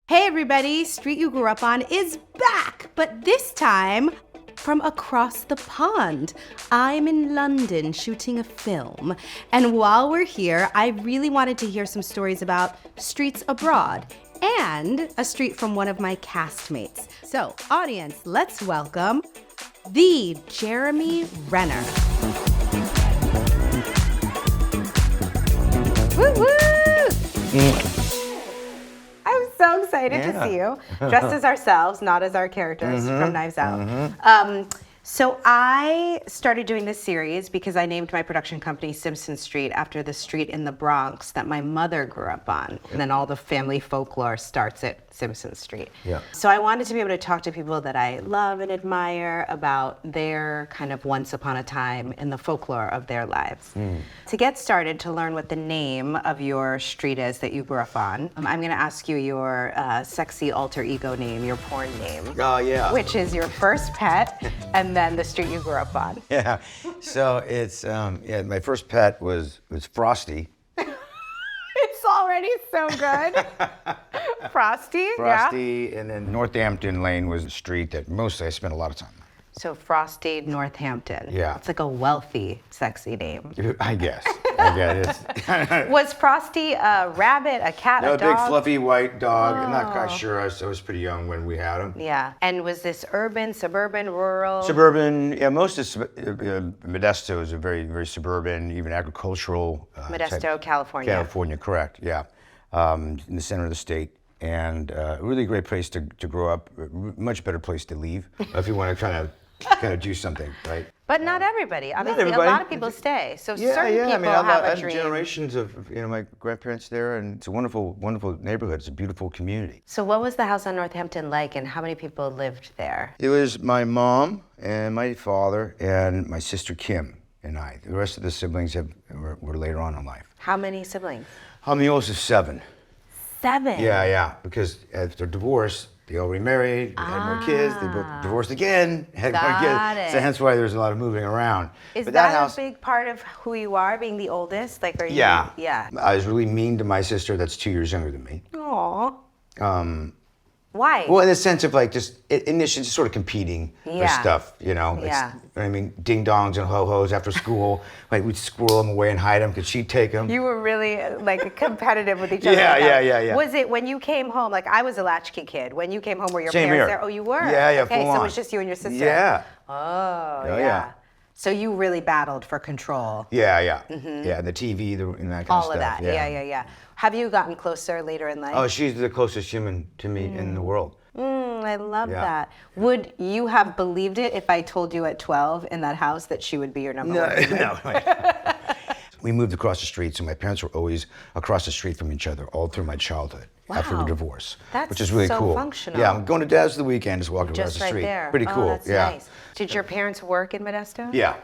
Hey everybody, Street You Grew Up On is back, but this time from across the pond. I'm in London shooting a film, and while we're here, I really wanted to hear some stories about streets abroad and a street from one of my castmates. So, audience, let's welcome the Jeremy Renner. Woo woo! I'm so excited to see you, dressed as ourselves, not as our characters from Knives Out. So I started doing this series because I named my production company Simpson Street after the street in the Bronx that my mother grew up on. And then all the family folklore starts at Simpson Street. Yeah. So I wanted to be able to talk to people that I love and admire about their kind of once upon a time in the folklore of their lives. To get started, to learn what the name of your street is that you grew up on, I'm going to ask you your sexy alter ego name, your porn name. Oh, yeah. Which is your first pet, and then the street you grew up on. Yeah. So it's, my first pet was Frosty. It's already so good. Frosty, Frosty, and then Northampton Lane was the street that mostly I spent a lot of time on. So Frosty, Northampton. Yeah. It's like a wealthy, sexy name. I guess. It. Was Frosty a rabbit, a cat, No, a dog? big fluffy white dog. I'm not quite sure. I was pretty young when we had him. Yeah. And was this urban, suburban, rural? Suburban, yeah, most of Modesto is a very, very suburban, even agricultural. Modesto, California. California, correct, yeah. In the center of the state. And a really great place to grow up, much better place to leave if you want to kind of do something, right? But not everybody. Obviously, everybody. a lot of people stay. So certain people I mean, have I a have dream. generations of my grandparents there, and it's a wonderful, wonderful neighborhood. It's a beautiful community. So what was the house on Northampton like, and how many people lived there? It was my mom and my father and my sister Kim and I. The rest of the siblings were later on in life. How many siblings? I'm the oldest of 7. 7? Yeah, because after divorce, they all remarried, they had more kids, they both divorced again, had more Got kids. it. So hence why there's a lot of moving around. Is But that house, a big part of who you are, being the oldest? Like, are you? Yeah. Yeah. I was really mean to my sister that's 2 years younger than me. Aw. Why? Well, in the sense of like just initially just sort of competing for Yeah. stuff, you know. Yeah. I mean, ding dongs and ho hos after school. Like we'd squirrel them away and hide them because she'd take them. You were really like competitive with each other. Yeah, like that. yeah. Was it when you came home? Like I was a latchkey kid. When you came home, were your Same parents here. there? Oh, you were. Yeah, Okay, full so it on. was just you and your sister. Yeah. Oh, Oh, yeah. yeah. So you really battled for control. Yeah. Yeah, and the TV, and that kind All of of stuff. that. Yeah. Have you gotten closer later in life? Oh, she's the closest human to me in the world. I love Yeah. that. Would you have believed it if I told you at 12 in that house that she would be your number one? No. We moved across the street, so my parents were always across the street from each other all through my childhood after the Wow. divorce, That's which is really so cool. functional. Yeah, I'm going to Dad's the weekend, just walking across Just the right street. there. Pretty cool. Oh, that's yeah. nice. Did your parents work in Modesto? Yeah.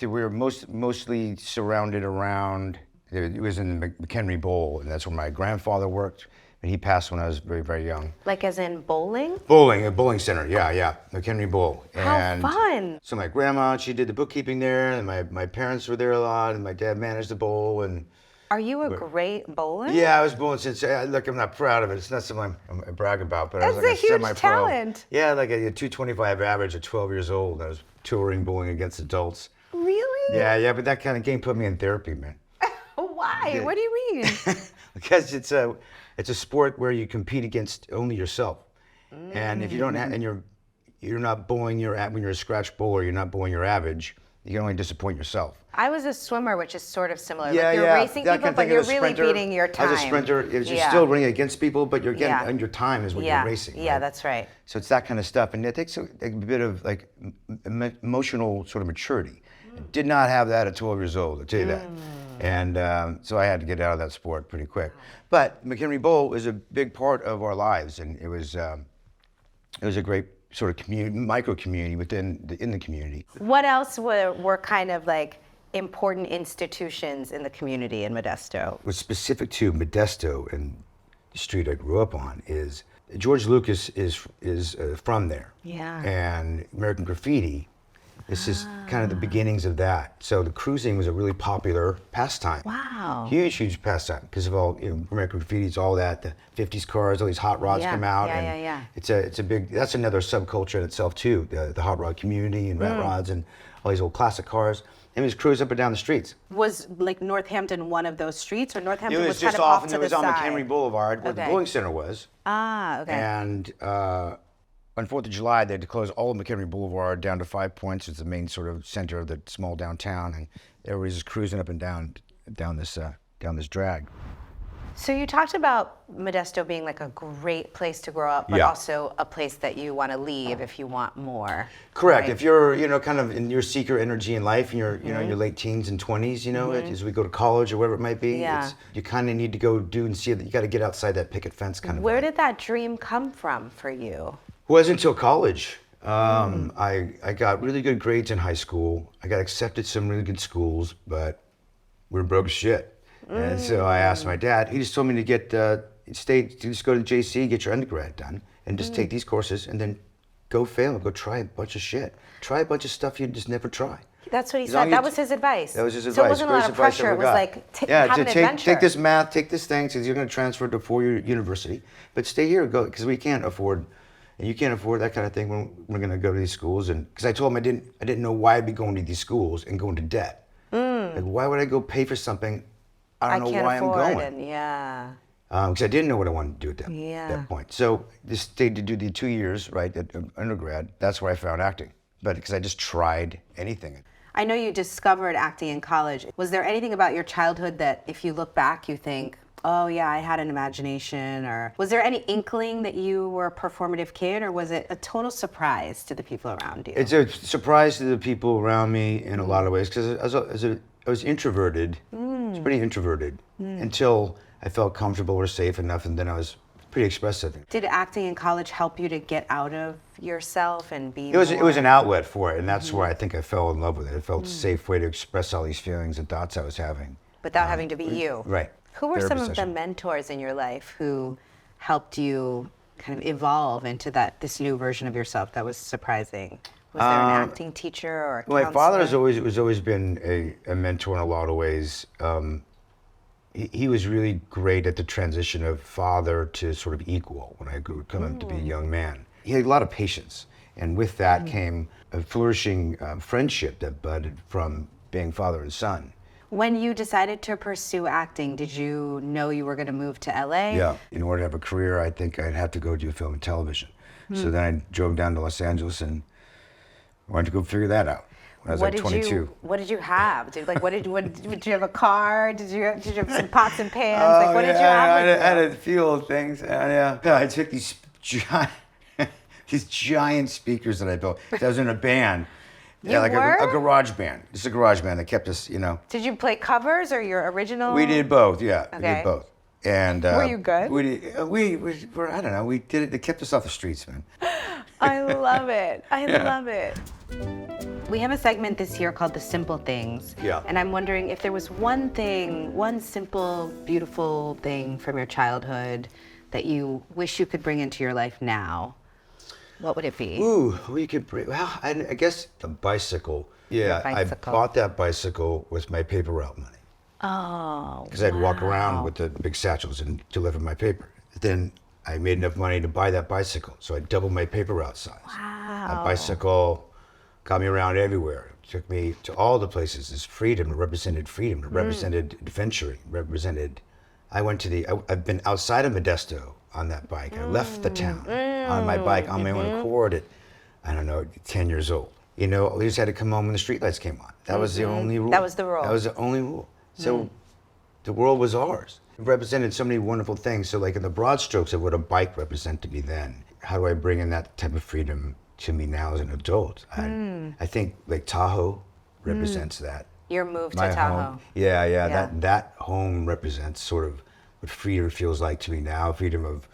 We were mostly surrounded around. It was in the McHenry Bowl, and that's where my grandfather worked. And he passed when I was very, very young. Like as in bowling? Bowling, a bowling center. Yeah, McHenry Bowl. How fun. So my grandma, she did the bookkeeping there, and my parents were there a lot, and my dad managed the bowl, and. Are you a great bowler? Yeah, I was bowling since. Look, I'm not proud of it. It's not something I brag about, but I was That's like a huge semi-pro. talent. Yeah, like a 225 average at 12 years old. I was touring bowling against adults. Really? Yeah, but that kind of game put me in therapy, man. Why? What do you mean? Because it's a sport where you compete against only yourself, and if you don't, and you're not bowling when you're a scratch bowler, you're not bowling your average. You can only disappoint yourself. I was a swimmer, which is sort of similar. Yeah, like you're racing I people, can but think you're of a really sprinter. beating your time. As a sprinter, you're Yeah. still running against people, but you're getting, Yeah. and your time is what Yeah. you're racing. Yeah, right? that's right. So it's that kind of stuff, and it takes a bit of like emotional sort of maturity. I did not have that at 12 years old, I'll tell you that. And so I had to get out of that sport pretty quick. But McHenry Bowl is a big part of our lives, and it was a great sort of community, micro community in the community. What else were kind of like important institutions in the community in Modesto? What's specific to Modesto and the street I grew up on is George Lucas is from there. Yeah. And American Graffiti This is kind of the beginnings of that. So the cruising was a really popular pastime. Wow. Huge pastime because of all, American graffiti's, all that, the 50s cars, all these hot rods come out. Yeah. It's a big, that's another subculture in itself too, the hot rod community and rat rods and all these old classic cars. And we just cruise up and down the streets. Was like Northampton one of those streets, or Northampton It was was just kind of off to it the was on side? McHenry Boulevard where the bowling center was. Okay. And on 4th of July, they had to close all of McHenry Boulevard down to 5 Points. It's the main sort of center of the small downtown, and everybody's just cruising up and down this drag. So you talked about Modesto being like a great place to grow up, but also a place that you want to leave if you want more. Correct. Right? If you're, kind of in your seeker energy in life, and you're, in your late teens and 20s, as we go to college or whatever it might be, you kind of need to go do and see that you got to get outside that picket fence kind of. Where did that dream come from for you? It wasn't until college. I got really good grades in high school. I got accepted to some really good schools, but we were broke as shit. And so I asked my dad. He just told me to just go to JC, get your undergrad done, and just take these courses, and then go fail, go try a bunch of shit. Try a bunch of stuff you just never try. That's what he said. That was his advice. That was his advice. So it wasn't a lot of pressure. It was like, have an adventure. Take this math, take this thing, because you're going to transfer to a four-year university, but stay here, go, because we can't afford, and you can't afford that kind of thing when we're going to go to these schools. And because I told him I didn't know why I'd be going to these schools and going to debt. Like, why would I go pay for something I don't know why I'm going? Because I didn't know what I wanted to do at that point. So just stayed to do the 2 years, right, at undergrad. That's where I found acting. But because I just tried anything. I know you discovered acting in college. Was there anything about your childhood that if you look back, you think, oh yeah, I had an imagination? Or was there any inkling that you were a performative kid, or was it a total surprise to the people around you? It's a surprise to the people around me in a lot of ways, because I was introverted. I was pretty introverted until I felt comfortable or safe enough, and then I was pretty expressive. Did acting in college help you to get out of yourself and be It was an outlet for it, and that's where I think I fell in love with it. It felt a safe way to express all these feelings and thoughts I was having. Without having to be you. Right. Who were some of the mentors in your life who helped you kind of evolve into this new version of yourself that was surprising? Was there an acting teacher or a counselor? My father has always been a mentor in a lot of ways. He was really great at the transition of father to sort of equal when I grew up to be a young man. He had a lot of patience, and with that came a flourishing friendship that budded from being father and son. When you decided to pursue acting, did you know you were going to move to LA? Yeah. In order to have a career, I think I'd have to go do film and television. So then I drove down to Los Angeles and wanted to go figure that out. When I was like 22. What did you have? Did you have a car? Did you have some pots and pans? What did you have? I had a few old things. I took these giant speakers that I built. I was in a band. You were? A garage band. It's a garage band that kept us, Did you play covers or your original? We did both, yeah. Okay. We did both. And were you good? We were, I don't know, we did it. They kept us off the streets, man. I love it. I love it. We have a segment this year called The Simple Things. Yeah. And I'm wondering if there was one simple, beautiful thing from your childhood that you wish you could bring into your life now. What would it be? Ooh, we could bring, well, I guess the bicycle. Yeah, bicycle. I bought that bicycle with my paper route money. Oh, Because I'd walk around with the big satchels and deliver my paper. Then I made enough money to buy that bicycle, so I doubled my paper route size. Wow. That bicycle got me around everywhere. It took me to all the places. It's freedom. It represented freedom. It represented adventuring. I've been outside of Modesto on that bike. I left the town on my bike on my own accord at, I don't know, 10 years old. We just had to come home when the streetlights came on. That was the only rule. That was the rule. That was the only rule. So the world was ours. It represented so many wonderful things. So like in the broad strokes of what a bike represented to me then, how do I bring in that type of freedom to me now as an adult? I think Lake Tahoe represents that. Your move to My Tahoe. home. Yeah. That home represents sort of what freedom feels like to me now. Freedom of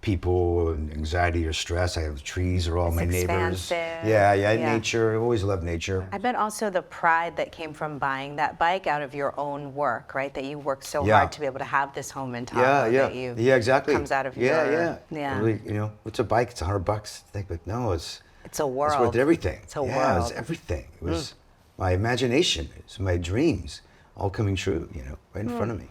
people and anxiety or stress. I have trees are all my neighbors. Expansive. Yeah, nature. I've always loved nature. I bet also the pride that came from buying that bike out of your own work, right? That you worked so hard to be able to have this home in Tahoe. Yeah, exactly. Comes out of your... Yeah. Really, what's a bike? It's $100. But no, it's It's a world. It's worth everything. It's a It world. was everything. It was my imagination. It was my dreams all coming true, right in front of me.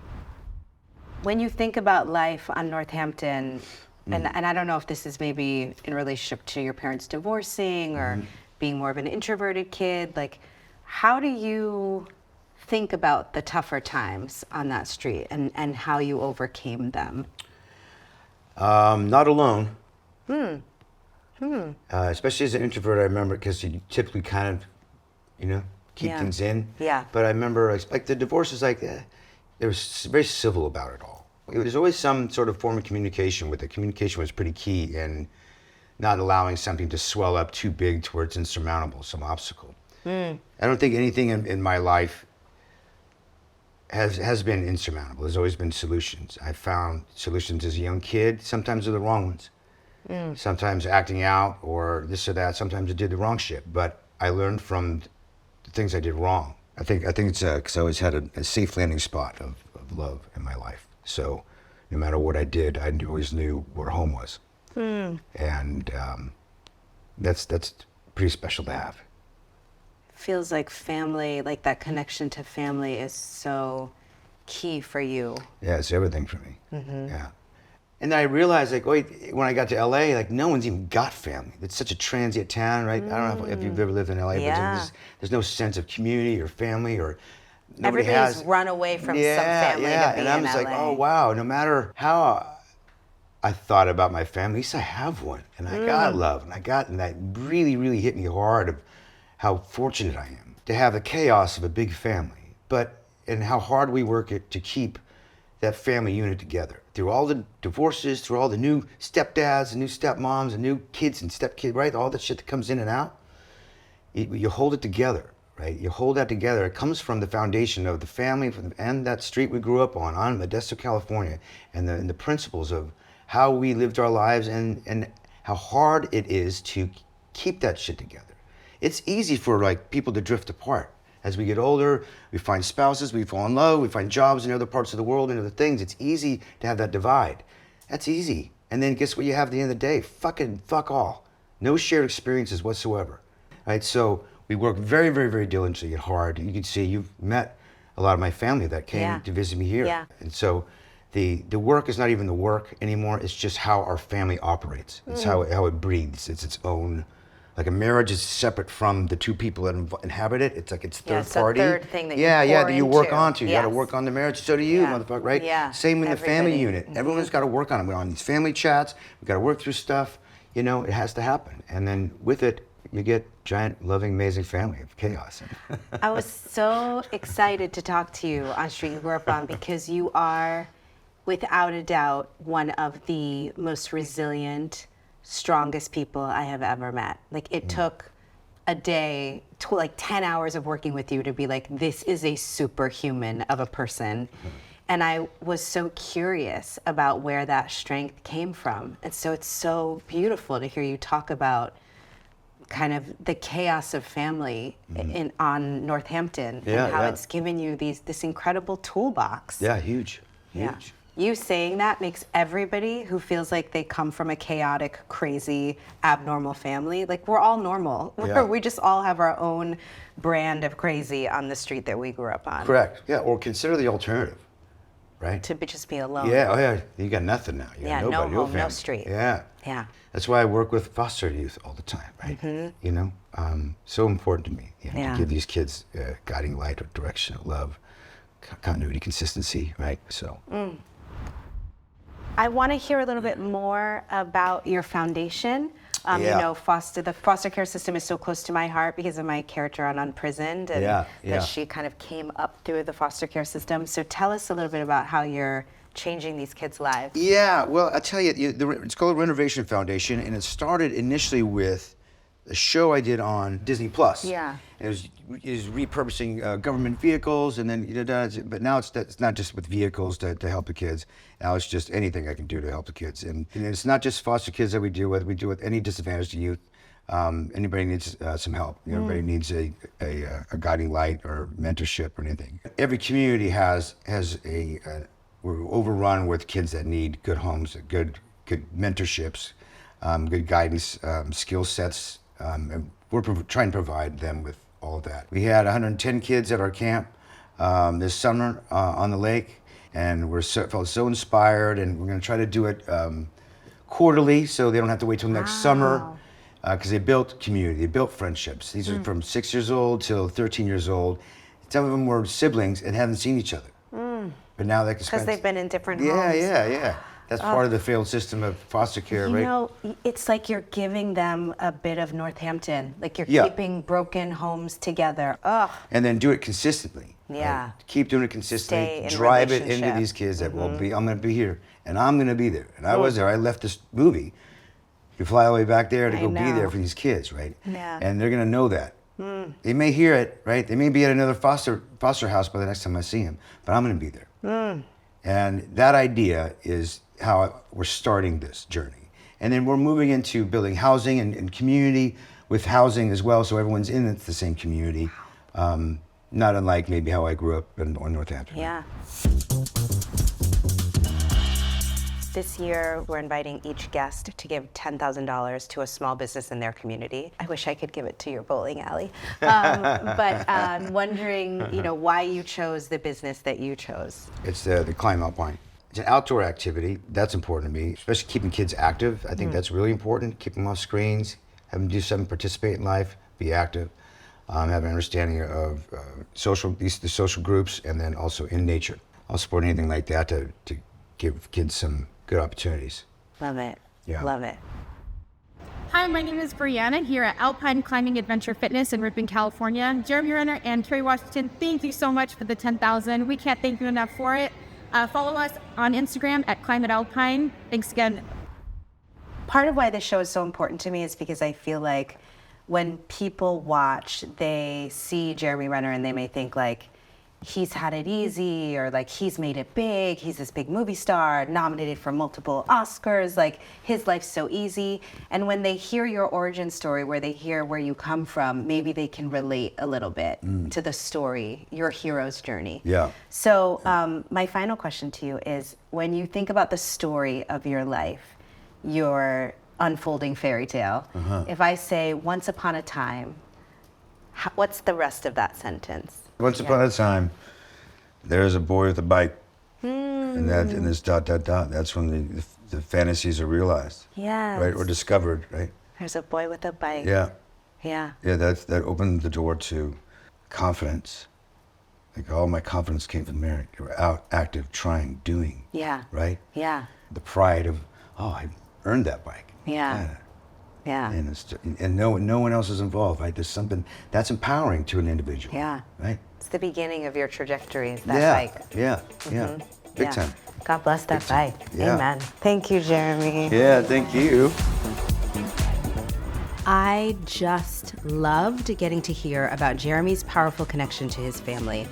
When you think about life on Northampton, and I don't know if this is maybe in relationship to your parents divorcing or being more of an introverted kid, like how do you think about the tougher times on that street and how you overcame them? Not alone. Especially as an introvert, I remember, because you typically kind of, keep things in. Yeah. But I remember, like the divorces, they were very civil about it all. It was always some sort of form of communication, the communication was pretty key in not allowing something to swell up too big to where it's insurmountable, some obstacle. I don't think anything in my life has been insurmountable. There's always been solutions. I found solutions as a young kid. Sometimes they're the wrong ones. Sometimes acting out or this or that. Sometimes I did the wrong shit. But I learned from the things I did wrong. I think it's because I always had a safe landing spot of love in my life. So no matter what I did, I always knew where home was. And that's pretty special to have. Feels like family, like that connection to family is so key for you. Yeah, it's everything for me. Yeah. And then I realized, when I got to LA, no one's even got family. It's such a transient town, right? I don't know if you've ever lived in LA, but there's no sense of community or family, or nobody Everybody's has. run away from some family to be and I'm just in like, LA. oh wow, no matter how I thought about my family, at least I have one. And I got love, and that really, really hit me hard of how fortunate I am to have the chaos of a big family, and how hard we work to keep that family unit together. Through all the divorces, through all the new stepdads and new stepmoms and new kids and stepkids, right? All that shit that comes in and out, you hold it together, right? You hold that together. It comes from the foundation of the family and that street we grew up on Modesto, California, and the principles of how we lived our lives and how hard it is to keep that shit together. It's easy for people to drift apart. As we get older, we find spouses, we fall in love, we find jobs in other parts of the world and other things. It's easy to have that divide. That's easy. And then guess what you have at the end of the day? Fuck all. No shared experiences whatsoever. Right? So we work very, very, very diligently and hard. You can see you've met a lot of my family that came to visit me here. Yeah. And so the work is not even the work anymore. It's just how our family operates. It's how it breathes. It's its own. Like a marriage is separate from the two people that inhabit it. It's like it's third party. It's a third thing that you that you work into. onto. You got to work on the marriage. So do you, motherfucker, right? Yeah. Same in the family Everybody. unit. Everyone's got to work on it. We're on these family chats. We got to work through stuff. It has to happen. And then with it, you get giant, loving, amazing family of chaos. I was so excited to talk to you on Street You Grew Up On because you are, without a doubt, one of the most resilient, strongest people I have ever met. It took a day, 10 hours of working with you to be like, this is a superhuman of a person. And I was so curious about where that strength came from. And so it's so beautiful to hear you talk about kind of the chaos of family on Northampton and how it's given you this incredible toolbox. Yeah, huge. Yeah. You saying that makes everybody who feels like they come from a chaotic, crazy, abnormal family, we're all normal. Yeah. We just all have our own brand of crazy on the street that we grew up on. Correct. Yeah, or consider the alternative, right? To just be alone. Yeah, oh yeah, you got nothing now. You got no nobody, home, no family. street. Yeah. Yeah. That's why I work with foster youth all the time, right? So important to me, to give these kids guiding light or direction, love, continuity, consistency, right? So. I want to hear a little bit more about your foundation. The foster care system is so close to my heart because of my character on Unprisoned, and that she kind of came up through the foster care system. So tell us a little bit about how you're changing these kids' lives. Yeah, well, I'll tell you, it's called Renner Foundation, and it started initially with a show I did on Disney Plus. Yeah. And it was repurposing government vehicles, and then but now it's not just with vehicles to help the kids. Now it's just anything I can do to help the kids, and it's not just foster kids that we deal with. We deal with any disadvantaged youth. Anybody needs some help. Everybody needs a guiding light or mentorship or anything. Every community has we're overrun with kids that need good homes, good mentorships, good guidance, skill sets. And we're trying to provide them with all of that. We had 110 kids at our camp this summer on the lake, and felt so inspired, and we're going to try to do it quarterly so they don't have to wait till next summer, because they built community, they built friendships. These are from 6 years old till 13 years old. Some of them were siblings and haven't seen each other. But now they can spend... Because they've been in different homes. Yeah. That's part of the failed system of foster care, right? You know, it's like you're giving them a bit of Northampton. Like you're keeping broken homes together. And then do it consistently. Yeah. Right? Keep doing it consistently. Stay in Drive it into relationship. these kids that I'm going to be here, and I'm going to be there. And I was there. I left this movie to fly all the way back there to go be there for these kids, right? Yeah. And they're going to know that. They may hear it, right? They may be at another foster house by the next time I see them, but I'm going to be there. And that idea is how we're starting this journey. And then we're moving into building housing and community with housing as well, so everyone's in the same community. Not unlike maybe how I grew up in Northampton. Yeah. This year, we're inviting each guest to give $10,000 to a small business in their community. I wish I could give it to your bowling alley. But I'm wondering, why you chose the business that you chose. It's the Climb Alpine. It's an outdoor activity. That's important to me, especially keeping kids active. I think that's really important. Keep them off screens, have them do something, participate in life, be active, have an understanding of the social groups, and then also in nature. I'll support anything like that to give kids some good opportunities. Love it. Yeah. Love it. Hi, my name is Brianna here at Alpine Climbing Adventure Fitness in Ripon, California. Jeremy Renner and Kerry Washington, thank you so much for the $10,000. We can't thank you enough for it. Follow us on Instagram at Climate Alpine. Thanks again. Part of why this show is so important to me is because I feel like when people watch, they see Jeremy Renner and they may think like, he's had it easy, or like he's made it big, he's this big movie star, nominated for multiple Oscars, like his life's so easy. And when they hear your origin story, where they hear where you come from, maybe they can relate a little bit to the story, your hero's journey. Yeah. So my final question to you is, when you think about the story of your life, your unfolding fairy tale, if I say once upon a time, what's the rest of that sentence? Once upon a time, there's a boy with a bike, and this ... That's when the fantasies are realized, Yes. right, or discovered, right? There's a boy with a bike. Yeah. Yeah. Yeah, that opened the door to confidence. Like all my confidence came from there. You were out, active, trying, doing. Yeah. Right? Yeah. The pride of, I earned that bike. Yeah. Yeah. And no one else is involved, right? There's something that's empowering to an individual. Yeah. Right? It's the beginning of your trajectory, that bike. Yeah. Big time. God bless that bike. Yeah. Amen. Thank you, Jeremy. Yeah, thank you. I just loved getting to hear about Jeremy's powerful connection to his family.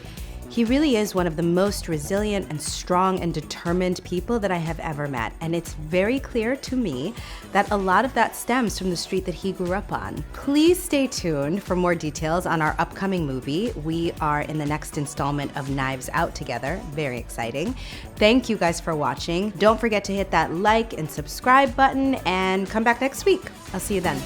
He really is one of the most resilient and strong and determined people that I have ever met. And it's very clear to me that a lot of that stems from the street that he grew up on. Please stay tuned for more details on our upcoming movie. We are in the next installment of Knives Out together. Very exciting. Thank you guys for watching. Don't forget to hit that like and subscribe button and come back next week. I'll see you then.